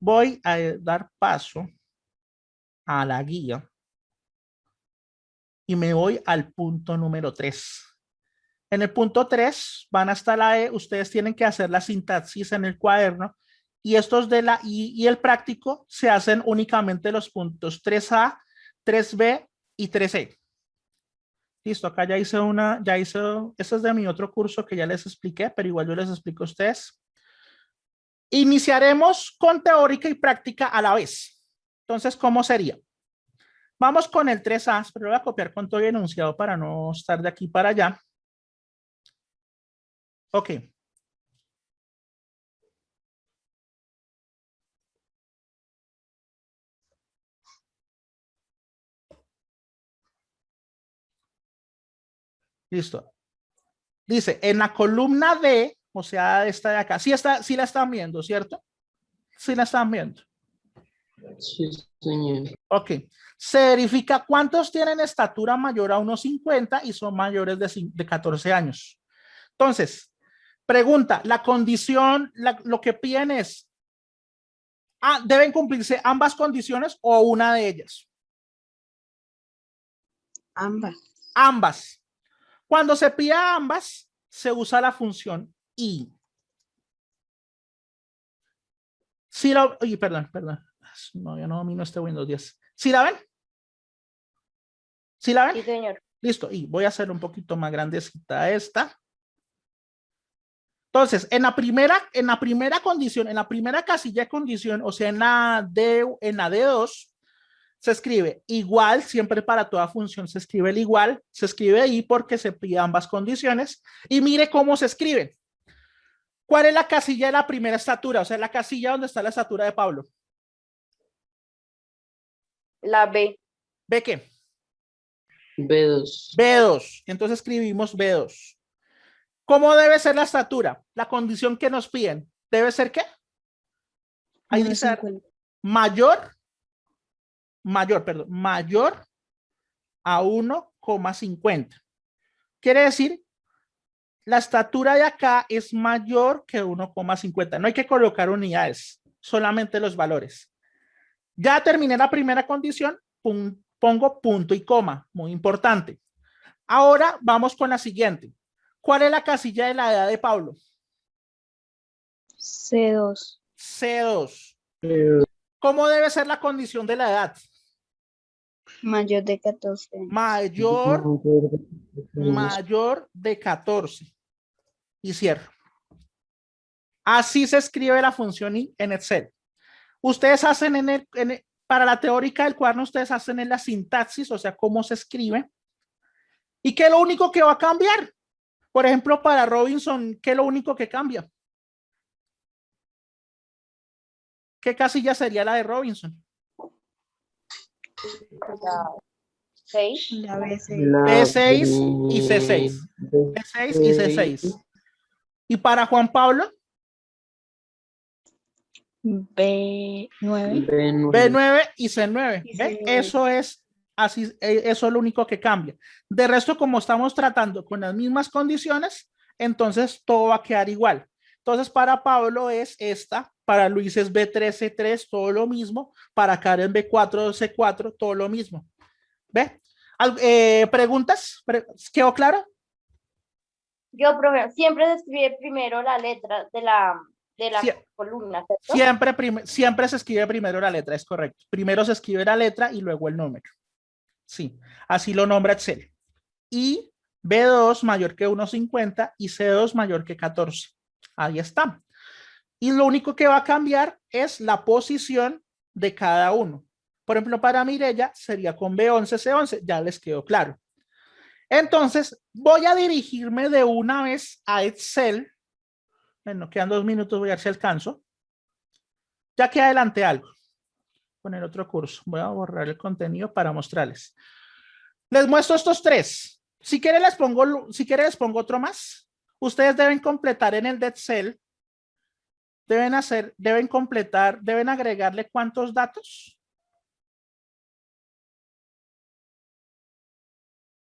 voy a dar paso a la guía y me voy al punto número 3. En el punto 3 van hasta la E, ustedes tienen que hacer la sintaxis en el cuaderno y estos de la I y el práctico se hacen únicamente los puntos 3A, 3B y 3E. Listo, acá ya hice eso es de mi otro curso que ya les expliqué, pero igual yo les explico a ustedes. Iniciaremos con teórica y práctica a la vez. Entonces, ¿cómo sería? Vamos con el 3A, pero voy a copiar con todo el enunciado para no estar de aquí para allá. Ok. Listo. Dice, en la columna D, o sea, esta de acá, sí la están viendo, ¿cierto? Sí la están viendo. Sí, señor. Ok. Se verifica cuántos tienen estatura mayor a 1,50 y son mayores de 14 años. Entonces, pregunta, la condición, lo que piden es, ¿deben cumplirse ambas condiciones o una de ellas? Ambas. Ambas. Cuando se pida ambas, se usa la función y. Si la, oye, perdón. No, yo no domino este Windows 10. ¿Sí la ven? ¿Sí la ven? Sí, señor. Listo. Y voy a hacer un poquito más grandecita esta. Entonces, en la primera condición, en la primera casilla de condición, o sea, en la D2, se escribe igual, siempre para toda función se escribe el igual, se escribe ahí porque se pide ambas condiciones. Y mire cómo se escribe. ¿Cuál es la casilla de la primera estatura? O sea, la casilla donde está la estatura de Pablo. La B. ¿Ve qué? B2. B2. Entonces escribimos B2. ¿Cómo debe ser la estatura? La condición que nos piden. ¿Debe ser qué? Ahí dice mayor a 1,50. Quiere decir, la estatura de acá es mayor que 1,50. No hay que colocar unidades, solamente los valores. Ya terminé la primera condición, pongo punto y coma, muy importante. Ahora vamos con la siguiente. ¿Cuál es la casilla de la edad de Pablo? C2. C2. ¿Cómo debe ser la condición de la edad? Mayor de 14 años. Mayor de 14. Y cierro. Así se escribe la función I en Excel. Ustedes hacen para la teórica del cuaderno, ustedes hacen en la sintaxis, o sea, cómo se escribe. ¿Y qué es lo único que va a cambiar? Por ejemplo, para Robinson, ¿qué es lo único que cambia? ¿Qué casilla sería la de Robinson? La 6. La B6. B6 y C6. B6 y C6. ¿Y para Juan Pablo? B9. B9 y C9. Y ¿Ve? C9. Eso es así, eso es lo único que cambia. De resto, como estamos tratando con las mismas condiciones, entonces todo va a quedar igual. Entonces, para Pablo es esta, para Luis es B3, C3, todo lo mismo, para Karen B4, C4, todo lo mismo. ¿Ve? ¿Preguntas? ¿Quedó claro? Yo, profe, siempre se escribe primero la letra de la Sí. columna, ¿cierto? Siempre se escribe primero la letra, es correcto. Primero se escribe la letra y luego el número. Sí, así lo nombra Excel. Y B2 mayor que 1,50 y C2 mayor que 14. Ahí está. Y lo único que va a cambiar es la posición de cada uno. Por ejemplo, para Mireya sería con B11, C11, ya les quedó claro. Entonces, voy a dirigirme de una vez a Excel. Bueno, quedan 2 minutos, voy a ver si alcanzo. Ya que adelanté algo con el otro curso. Voy a borrar el contenido para mostrarles. Les muestro estos 3. Si quieren les pongo otro más. Ustedes deben completar en el de Excel. Deben agregarle ¿cuántos datos?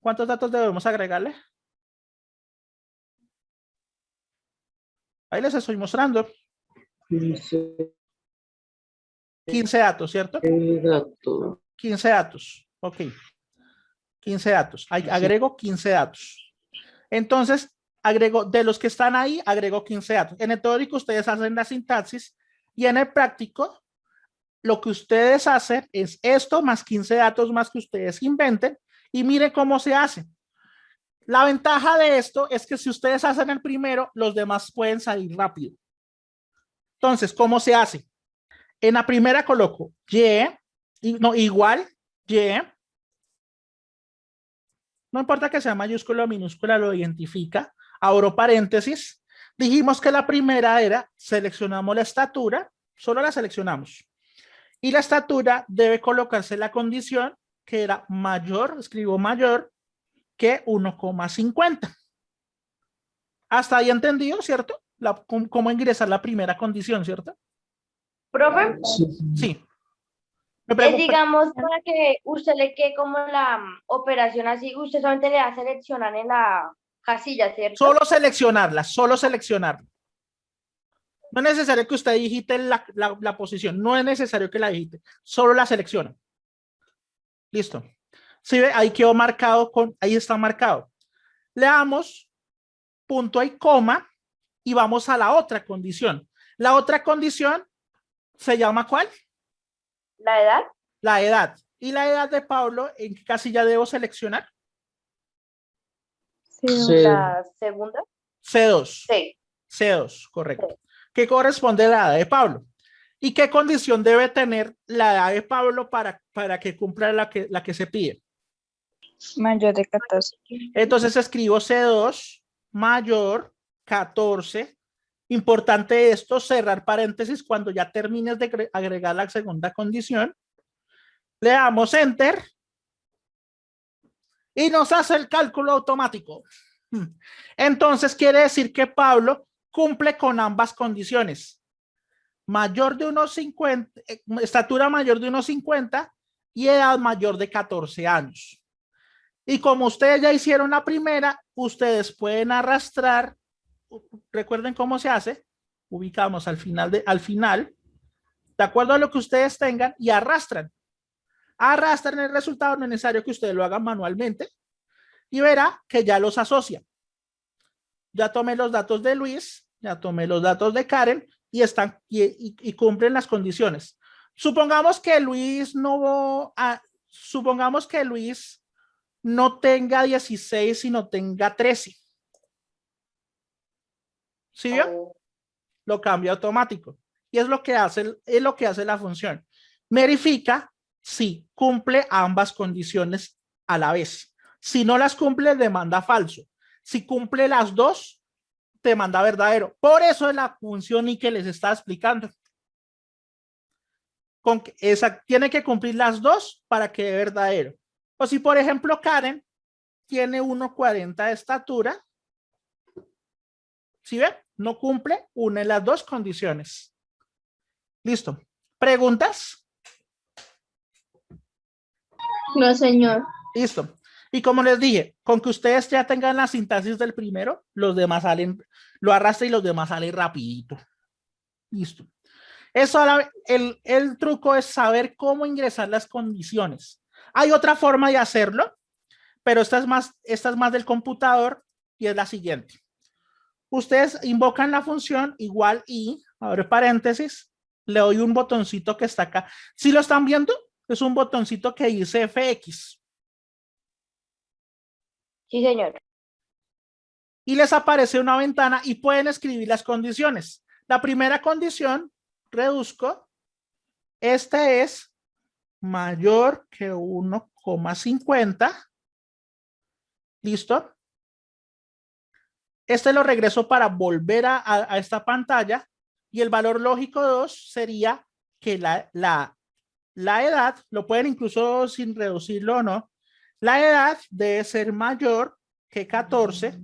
¿Cuántos datos debemos agregarle? Ahí les estoy mostrando. 15 datos, ¿cierto? Dato. 15 datos. Ok. 15 datos. Agrego 15 datos. Entonces, agrego, de los que están ahí, agrego 15 datos. En el teórico ustedes hacen la sintaxis y en el práctico lo que ustedes hacen es esto más 15 datos más que ustedes inventen y miren cómo se hace. La ventaja de esto es que si ustedes hacen el primero, los demás pueden salir rápido. Entonces, ¿cómo se hace? En la primera coloco igual Y, no importa que sea mayúscula o minúscula, lo identifica, abro paréntesis, dijimos que la primera era, seleccionamos la estatura, solo la seleccionamos, y la estatura debe colocarse la condición que era mayor, escribo mayor, que 1,50. Hasta ahí entendido, ¿cierto? Cómo ingresar la primera condición, ¿cierto? Profe, Sí. digamos, para que usted le quede como la operación así, usted solamente le va a seleccionar en la casilla, ¿cierto? Solo seleccionarla, solo seleccionarla. No es necesario que usted digite la posición, no es necesario que la digite, solo la selecciona. Listo. ¿Sí ve? Ahí quedó marcado ahí está marcado. Le damos punto y coma y vamos a la otra condición. La otra condición se llama ¿cuál? ¿La edad? La edad. ¿Y la edad de Pablo en qué casilla debo seleccionar? La segunda. C2. Sí. C2, correcto. ¿Qué corresponde a la edad de Pablo? ¿Y qué condición debe tener la edad de Pablo para que cumpla la que se pide? Mayor de 14. Entonces escribo C2 mayor 14. Importante esto, cerrar paréntesis cuando ya termines de agregar la segunda condición. Le damos enter y nos hace el cálculo automático. Entonces quiere decir que Pablo cumple con ambas condiciones. Mayor de 1,50, estatura mayor de 1,50 y edad mayor de 14 años. Y como ustedes ya hicieron la primera, ustedes pueden arrastrar, recuerden cómo se hace, ubicamos al final, de acuerdo a lo que ustedes tengan y arrastran el resultado, no es necesario que ustedes lo hagan manualmente y verá que ya los asocia. Ya tomé los datos de Luis, ya tomé los datos de Karen y están y cumplen las condiciones. Supongamos que Luis no tenga 16, sino tenga 13. ¿Sí vio? Lo cambia automático. Y es lo que hace la función. Verifica si cumple ambas condiciones a la vez. Si no las cumple, demanda falso. Si cumple las dos, te manda verdadero. Por eso es la función y que les está explicando. Tiene que cumplir las dos para que dé verdadero. O si, por ejemplo, Karen tiene 1,40 de estatura, ¿sí ve? No cumple una de las dos condiciones. Listo. ¿Preguntas? No, señor. Listo. Y como les dije, con que ustedes ya tengan la sintaxis del primero, los demás salen, lo arrastra y los demás salen rapidito. Listo. El truco es saber cómo ingresar las condiciones. Hay otra forma de hacerlo, pero esta es más del computador y es la siguiente. Ustedes invocan la función igual y, abre paréntesis, le doy un botoncito que está acá. ¿Sí lo están viendo? Es un botoncito que dice FX. Sí, señor. Y les aparece una ventana y pueden escribir las condiciones. La primera condición, reduzco, este es mayor que 1,50. ¿Listo? Este lo regreso para volver a esta pantalla y el valor lógico 2 sería que la edad, lo pueden incluso sin reducirlo o no, la edad debe ser mayor que 14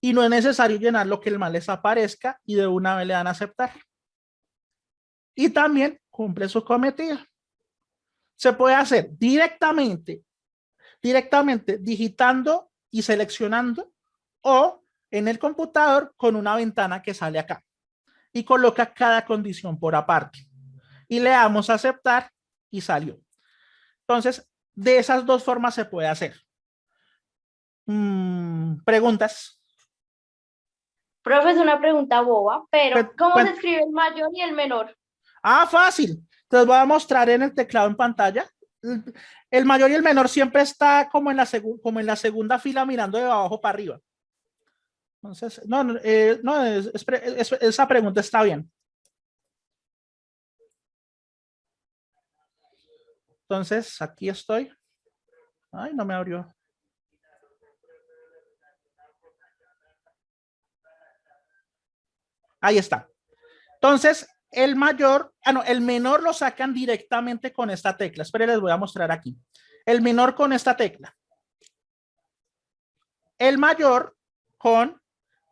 y no es necesario llenar lo que el mal les aparezca y de una vez le dan a aceptar. Y también cumple su cometido. Se puede hacer directamente digitando y seleccionando o en el computador con una ventana que sale acá y coloca cada condición por aparte. y le damos a aceptar y salió. Entonces, de esas dos formas se puede hacer. ¿Preguntas? Profe, es una pregunta boba, pero ¿cómo se Cuen- escribe el mayor y el menor? Fácil. Entonces voy a mostrar en el teclado en pantalla. El mayor y el menor siempre está como en la segunda fila mirando de abajo para arriba. Entonces, esa pregunta está bien. Entonces, aquí estoy. Ay, no me abrió. Ahí está. Entonces, el mayor, el menor lo sacan directamente con esta tecla. Esperen, les voy a mostrar aquí. El menor con esta tecla. El mayor con,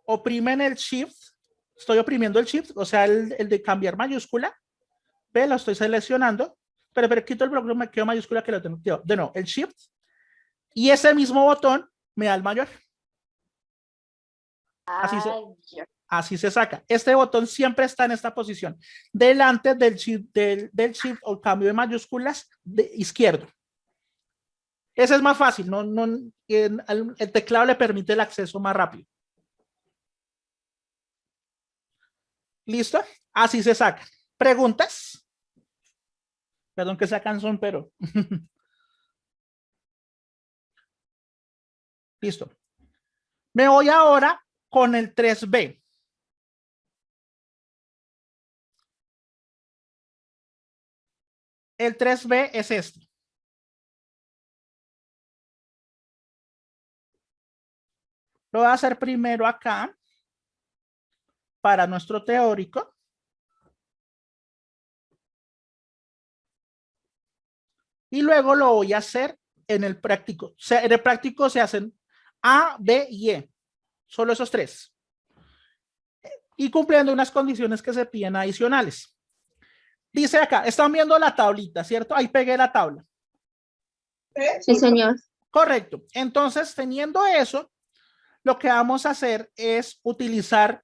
oprimen el shift. Estoy oprimiendo el shift, o sea, el de cambiar mayúscula. Ve, lo estoy seleccionando. Pero quito el bloque, me quedo mayúscula que lo tengo. De no, el shift. Y ese mismo botón me da el mayor. Así se saca. Este botón siempre está en esta posición, delante del shift o cambio de mayúsculas de izquierdo. Ese es más fácil, el teclado le permite el acceso más rápido. ¿Listo? Así se saca. ¿Preguntas? Perdón que sea cansón, pero... Listo. Me voy ahora con el 3B. El 3B es este. Lo voy a hacer primero acá para nuestro teórico. Y luego lo voy a hacer en el práctico. O sea, en el práctico se hacen A, B y E. Solo esos tres. Y cumpliendo unas condiciones que se piden adicionales. Dice acá, están viendo la tablita, ¿cierto? Ahí pegué la tabla. Sí, señor. Correcto. Entonces, teniendo eso, lo que vamos a hacer es utilizar,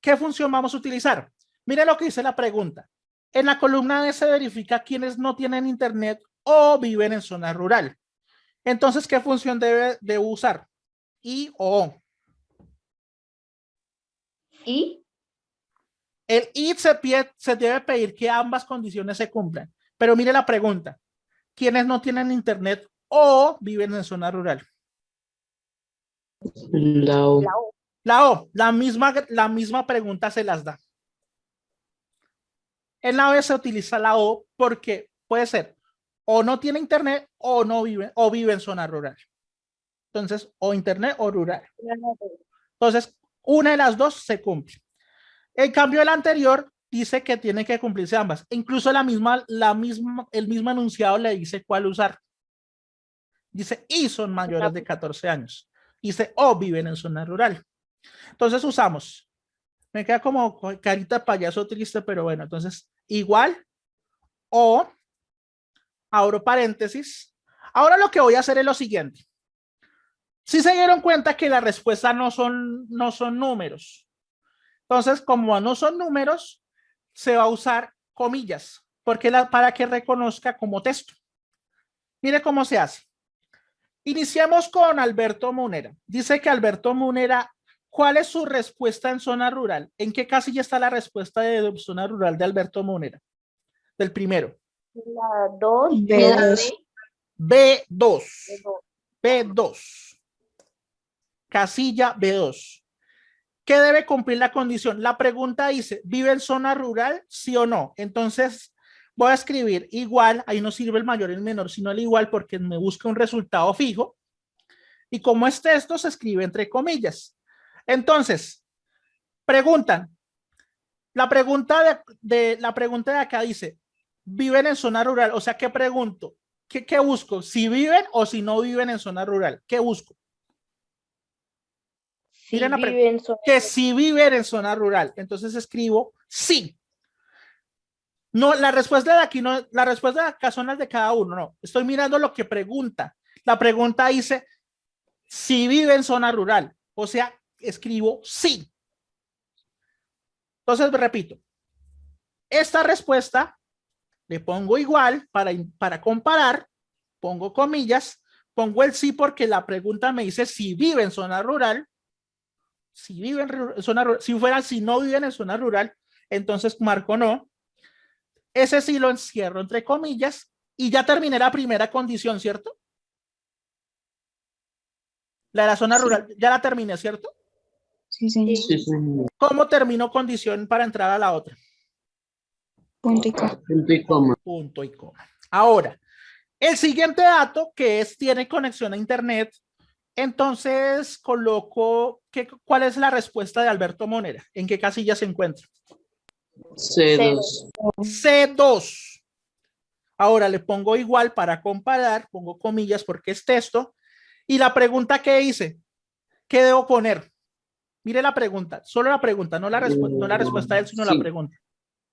qué función vamos a utilizar. Mire lo que dice la pregunta. En la columna D se verifica quienes no tienen internet o viven en zona rural. Entonces, ¿qué función debe usar? I o O. ¿Y? El I se debe pedir que ambas condiciones se cumplan. Pero mire la pregunta. ¿Quiénes no tienen internet o viven en zona rural? La O. La O, la misma pregunta se las da. En la B se utiliza la O porque puede ser o no tiene internet o no vive en zona rural. Entonces, o internet o rural. Entonces, una de las dos se cumple. En cambio, el anterior dice que tiene que cumplirse ambas. Incluso el mismo enunciado le dice cuál usar. Dice, y son mayores de 14 años. Dice, o viven en zona rural. Entonces usamos, me queda como carita de payaso triste, pero bueno, entonces igual o, abro paréntesis. Ahora lo que voy a hacer es lo siguiente. Si se dieron cuenta que la respuesta no son números. Entonces, como no son números, se va a usar comillas, porque para que reconozca como texto. Mire cómo se hace. Iniciamos con Alberto Munera. Dice que Alberto Munera, ¿cuál es su respuesta en zona rural? ¿En qué casilla está la respuesta de zona rural de Alberto Munera? Del primero. La 2. B2. B2. B2. Casilla B2. ¿Qué debe cumplir la condición? La pregunta dice, ¿vive en zona rural? ¿Sí o no? Entonces, voy a escribir igual, ahí no sirve el mayor y el menor, sino el igual porque me busca un resultado fijo. Y como es texto, se escribe entre comillas. Entonces, preguntan. La pregunta de acá dice, ¿viven en zona rural? O sea, ¿qué pregunto? ¿Qué busco? ¿Si viven o si no viven en zona rural? ¿Qué busco? Si Miren viven que si viven en zona rural. Entonces escribo sí. No, la respuesta de aquí no, la respuesta de acá son las de cada uno, no. Estoy mirando lo que pregunta. La pregunta dice si vive en zona rural. O sea, escribo sí. Entonces repito. Esta respuesta le pongo igual para comparar, pongo comillas, pongo el sí porque la pregunta me dice si vive en zona rural. Si vive en zona rural, si no viven en zona rural, entonces marco no. Ese sí lo encierro entre comillas y ya terminé la primera condición, ¿cierto? La de la zona rural, ya la terminé, ¿cierto? Sí, señor. Sí, señor. ¿Cómo termino condición para entrar a la otra? Punto y coma. Punto y coma. Punto y coma. Ahora, el siguiente dato que es tiene conexión a internet, entonces coloco ¿cuál es la respuesta de Alberto Monera? ¿En qué casilla se encuentra? C2. C2. Ahora le pongo igual para comparar, pongo comillas porque es texto. Y la pregunta que hice, ¿qué debo poner? Mire la pregunta, solo la pregunta, no la respuesta de él, sino la Sí. pregunta.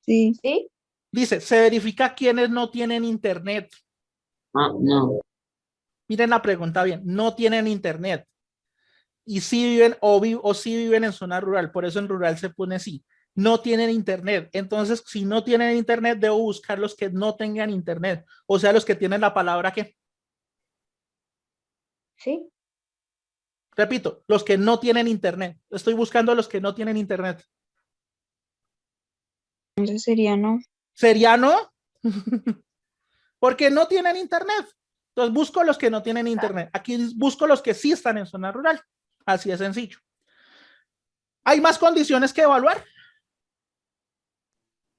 Sí. ¿Sí? Dice, se verifica quienes no tienen internet. Ah, no. Miren la pregunta bien, no tienen internet. Y si viven o si viven en zona rural, por eso en rural se pone sí. No tienen internet. Entonces, si no tienen internet, debo buscar los que no tengan internet. O sea, los que tienen la palabra que. ¿Sí? Repito, los que no tienen internet. Estoy buscando a los que no tienen internet. Entonces sería no. ¿Sería no? Porque no tienen internet. Entonces busco los que no tienen internet. Aquí busco los que sí están en zona rural. Así de sencillo. ¿Hay más condiciones que evaluar?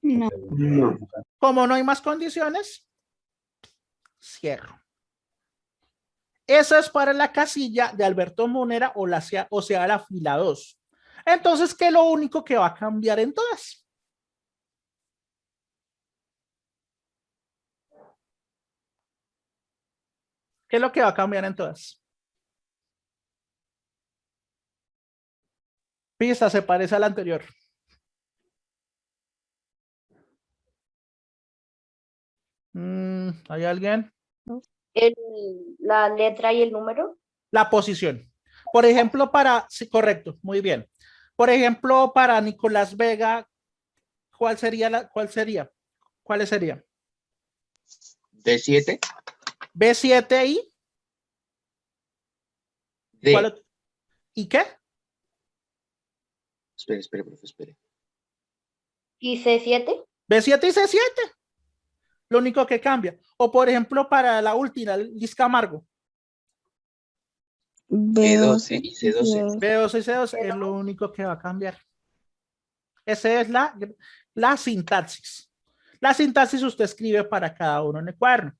No. No. Como no hay más condiciones, cierro. Eso es para la casilla de Alberto Monera o sea, la fila 2. Entonces, ¿qué es lo único que va a cambiar en todas? ¿Qué es lo que va a cambiar en todas? Pista, se parece a la anterior. ¿Hay alguien? La letra y el número. La posición. Por ejemplo, sí, correcto, muy bien. Por ejemplo, para Nicolás Vega, ¿cuál sería? ¿Cuáles serían? D7. B7 y D. ¿cuál? ¿Y qué? Espere, profe, espere. ¿Y C7? B7 y C7. Lo único que cambia. O por ejemplo, para la última, Liz Camargo. B12 y C12. B12 y C12 es lo único que va a cambiar. Esa es la sintaxis. La sintaxis usted escribe para cada uno en el cuaderno.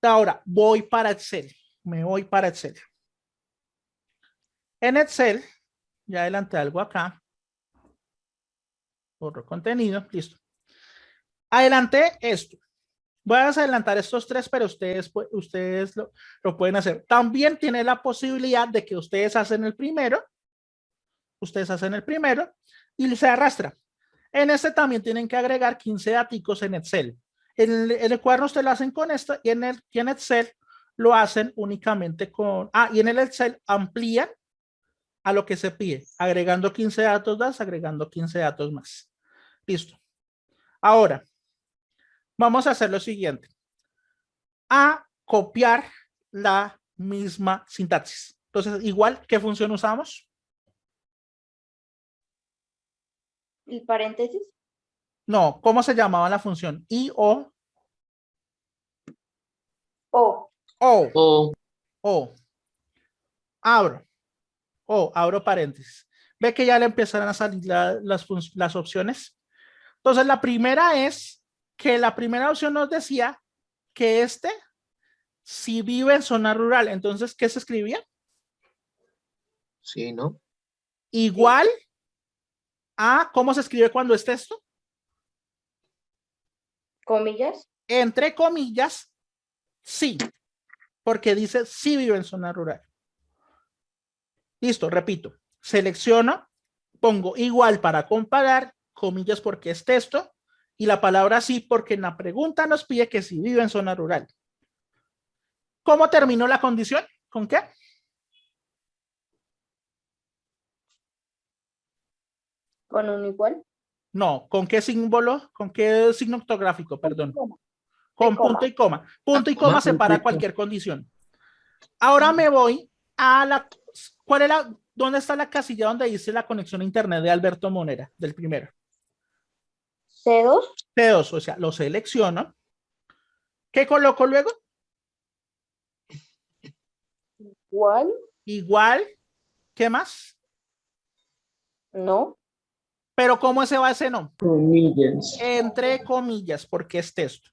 Ahora, voy para Excel. Me voy para Excel. En Excel, ya adelanté algo acá. Borro contenido, listo. Adelanté esto. Voy a adelantar estos tres, pero ustedes lo pueden hacer. También tiene la posibilidad de que ustedes hacen el primero y se arrastra. En este también tienen que agregar 15 daticos en Excel. En el cuaderno ustedes lo hacen con esto y en Excel lo hacen únicamente con. Y en el Excel amplían a lo que se pide, agregando 15 datos más, agregando 15 datos más. Listo. Ahora, vamos a hacer lo siguiente. A copiar la misma sintaxis. Entonces, igual, ¿qué función usamos? ¿El paréntesis? No, ¿cómo se llamaba la función? I, O, O. O, O. abro paréntesis. Ve que ya le empezaron a salir las opciones. Entonces, la primera es que la primera opción nos decía que si vive en zona rural. Entonces, ¿qué se escribía? Sí, ¿no? Igual a, ¿cómo se escribe cuando es texto? ¿Comillas? Entre comillas, sí, porque dice sí vive en zona rural. Listo, repito. Selecciono, pongo igual para comparar, comillas porque es texto, y la palabra sí porque en la pregunta nos pide que sí vive en zona rural. ¿Cómo terminó la condición? ¿Con qué? ¿Con un igual? No, ¿con qué símbolo? ¿Con qué signo octográfico? Perdón. Coma. Con coma. punto y coma. Punto y Coma, coma punto y separa coma. cualquier condición. Ahora me voy a la... ¿Cuál es la... ¿Dónde está la casilla donde dice la conexión a internet de Alberto Monera, del primero? C2. P2, o sea, lo selecciono. ¿Qué coloco luego? Igual. Igual. ¿Qué más? No. Pero ¿cómo se va ese no? Comillas. Entre comillas, porque es texto.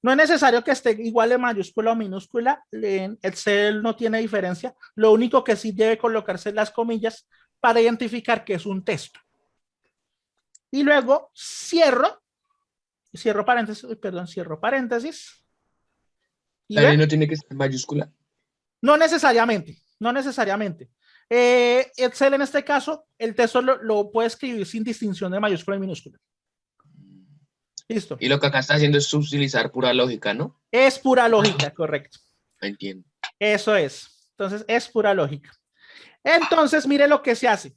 No es necesario que esté igual en mayúscula o minúscula. En Excel no tiene diferencia. Lo único que sí debe colocarse las comillas para identificar que es un texto. Y luego cierro paréntesis, perdón, cierro paréntesis. Y La ley ve, no tiene que ser en mayúscula. no necesariamente, no necesariamente. Excel en este caso, el texto lo puede escribir sin distinción de mayúscula y minúscula. Listo. Y lo que acá está haciendo es utilizar pura lógica, ¿no? Es pura lógica, correcto. Entiendo. Eso es. Entonces, es pura lógica. Entonces, mire lo que se hace.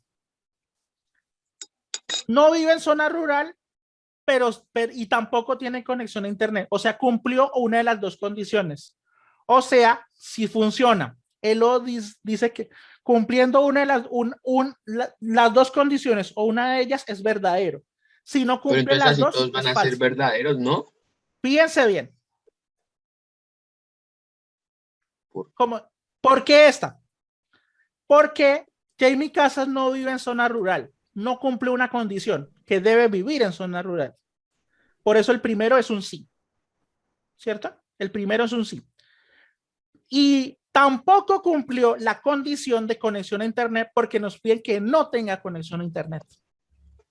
No vive en zona rural, pero y tampoco tiene conexión a internet. O sea, cumplió una de las dos condiciones. O sea, si funciona. Él dice que cumpliendo una de las dos condiciones o una de ellas es verdadero. Si no Pero cumple entonces las así dos, todos van es a ser falso. verdaderos, ¿no? Fíjense bien. ¿Por? ¿Por qué esta? Porque Jamie Casas no vive en zona rural. No cumple una condición que debe vivir en zona rural. Por eso el primero es un sí. ¿Cierto? El primero es un sí. Y tampoco cumplió la condición de conexión a internet porque nos piden que no tenga conexión a internet.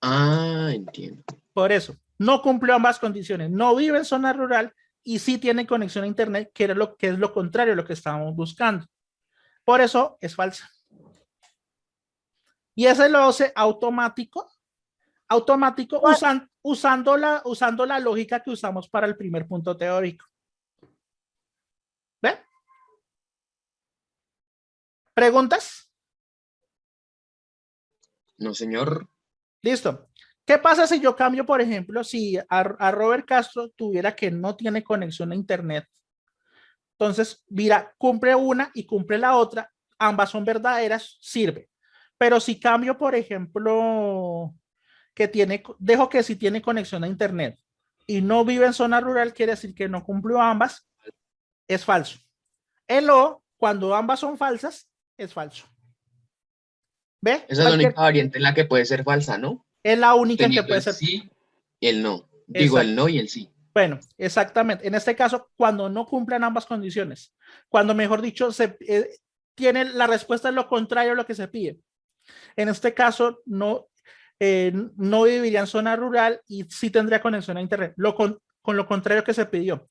Ah, entiendo. Por eso, no cumplió ambas condiciones. No vive en zona rural y sí tiene conexión a internet, que es lo contrario a lo que estábamos buscando. Por eso es falsa. Y ese lo hace automático usando la lógica que usamos para el primer punto teórico. ¿Ve? ¿Preguntas? No, señor. Listo. ¿Qué pasa si yo cambio, por ejemplo, si a Robert Castro tuviera que no tiene conexión a internet? Entonces, mira, cumple una y cumple la otra, ambas son verdaderas, sirve. Pero si cambio, por ejemplo, dejo que si tiene conexión a internet y no vive en zona rural, quiere decir que no cumplió ambas, es falso. El O, cuando ambas son falsas, es falso. ¿Ve? Esa es la única variante en la que puede ser falsa, ¿no? Es la única Teniendo que puede el ser. sí y el no. Digo, Exacto. el no y el sí. Bueno, exactamente. En este caso, cuando no cumplen ambas condiciones, cuando mejor dicho, tiene la respuesta es lo contrario a lo que se pide. En este caso, no viviría en zona rural y sí tendría conexión a internet, con lo contrario que se pidió.